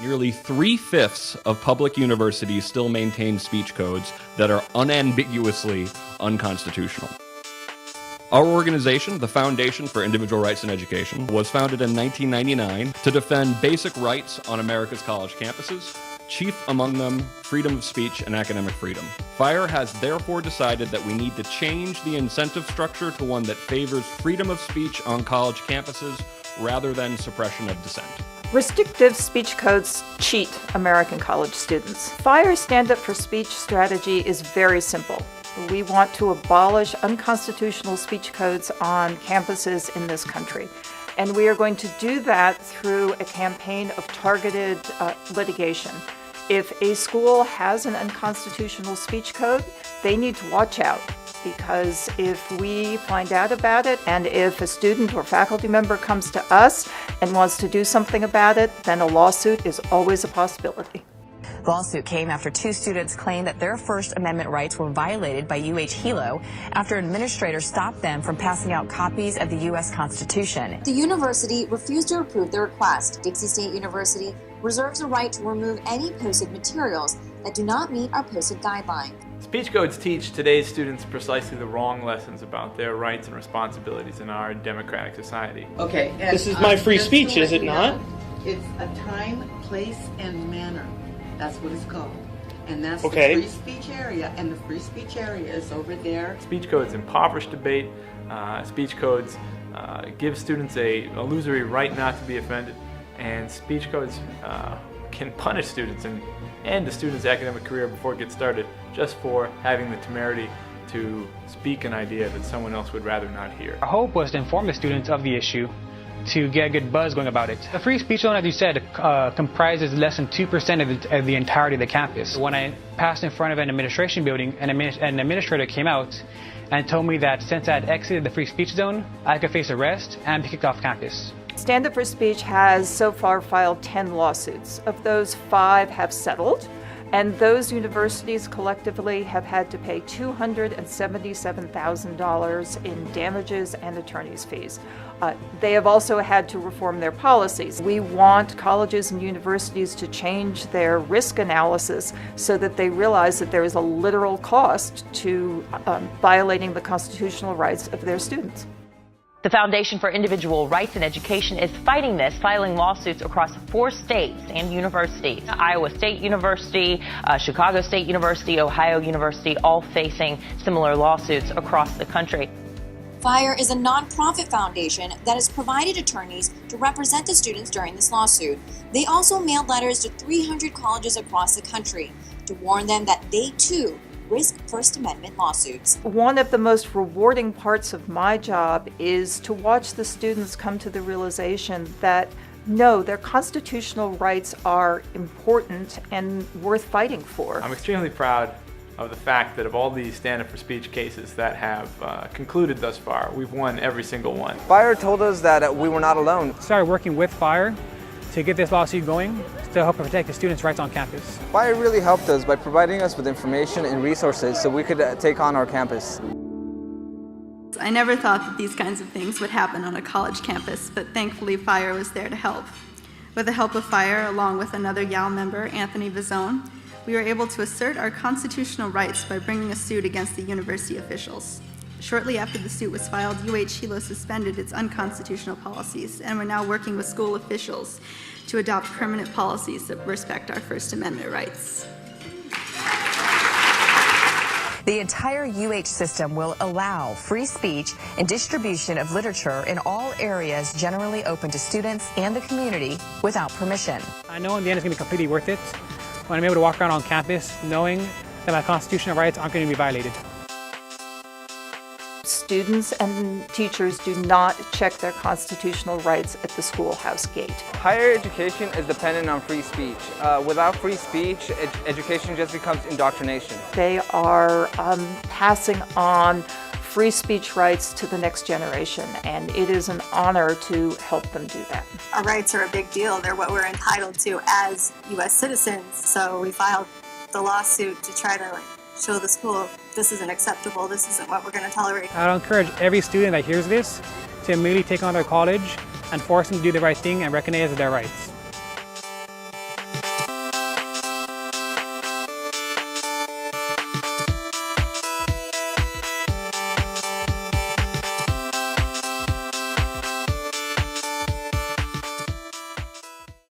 Nearly 3/5 of public universities still maintain speech codes that are unambiguously unconstitutional. Our organization, the Foundation for Individual Rights in Education, was founded in 1999 to defend basic rights on America's college campuses, chief among them freedom of speech and academic freedom. FIRE has therefore decided that we need to change the incentive structure to one that favors freedom of speech on college campuses rather than suppression of dissent. Restrictive speech codes cheat American college students. FIRE's Stand Up for Speech strategy is very simple. We want to abolish unconstitutional speech codes on campuses in this country. And we are going to do that through a campaign of targeted litigation. If a school has an unconstitutional speech code, they need to watch out, because if we find out about it and if a student or faculty member comes to us and wants to do something about it, then a lawsuit is always a possibility. The lawsuit came after two students claimed that their First Amendment rights were violated by UH-Hilo after an administrator stopped them from passing out copies of the U.S. Constitution. The university refused to approve the request. Dixie State University reserves the right to remove any posted materials that do not meet our posted guidelines. Speech codes teach today's students precisely the wrong lessons about their rights and responsibilities in our democratic society. Okay. This is my free speech, is it not? It's a time, place, and manner. That's what it's called. And that's okay. The free speech area, and the free speech area is over there. Speech codes impoverish debate. Speech codes give students a illusory right not to be offended. And speech codes can punish students and end a student's academic career before it gets started just for having the temerity to speak an idea that someone else would rather not hear. Our hope was to inform the students of the issue, to get a good buzz going about it. The free speech zone, as you said, comprises less than 2% of the entirety of the campus. When I passed in front of an administration building, an administrator came out and told me that since I had exited the free speech zone, I could face arrest and be kicked off campus. Stand Up for Speech has so far filed 10 lawsuits. Of those, 5 have settled, and those universities collectively have had to pay $277,000 in damages and attorney's fees. They have also had to reform their policies. We want colleges and universities to change their risk analysis so that they realize that there is a literal cost to violating the constitutional rights of their students. The Foundation for Individual Rights in Education is fighting this, filing lawsuits across 4 states and universities. Iowa State University, Chicago State University, Ohio University, all facing similar lawsuits across the country. FIRE is a nonprofit foundation that has provided attorneys to represent the students during this lawsuit. They also mailed letters to 300 colleges across the country to warn them that they too risk First Amendment lawsuits. One of the most rewarding parts of my job is to watch the students come to the realization that no, their constitutional rights are important and worth fighting for. I'm extremely proud of the fact that of all these Stand Up for Speech cases that have concluded thus far, we've won every single one. FIRE told us that we were not alone. Started working with FIRE to get this lawsuit going to help protect the students' rights on campus. FIRE really helped us by providing us with information and resources so we could take on our campus. I never thought that these kinds of things would happen on a college campus, but thankfully FIRE was there to help. With the help of FIRE, along with another YAL member, Anthony Vazone, we were able to assert our constitutional rights by bringing a suit against the university officials. Shortly after the suit was filed, UH-Hilo suspended its unconstitutional policies, and we're now working with school officials to adopt permanent policies that respect our First Amendment rights. The entire UH system will allow free speech and distribution of literature in all areas generally open to students and the community without permission. I know in the end it's going to be completely worth it when I'm able to walk around on campus knowing that my constitutional rights aren't going to be violated. Students and teachers do not check their constitutional rights at the schoolhouse gate. Higher education is dependent on free speech. Without free speech, education just becomes indoctrination. They are passing on free speech rights to the next generation, and it is an honor to help them do that. Our rights are a big deal. They're what we're entitled to as U.S. citizens, so we filed the lawsuit to try to show the school this isn't acceptable, this isn't what we're going to tolerate. I'd encourage every student that hears this to immediately take on their college and force them to do the right thing and recognize their rights.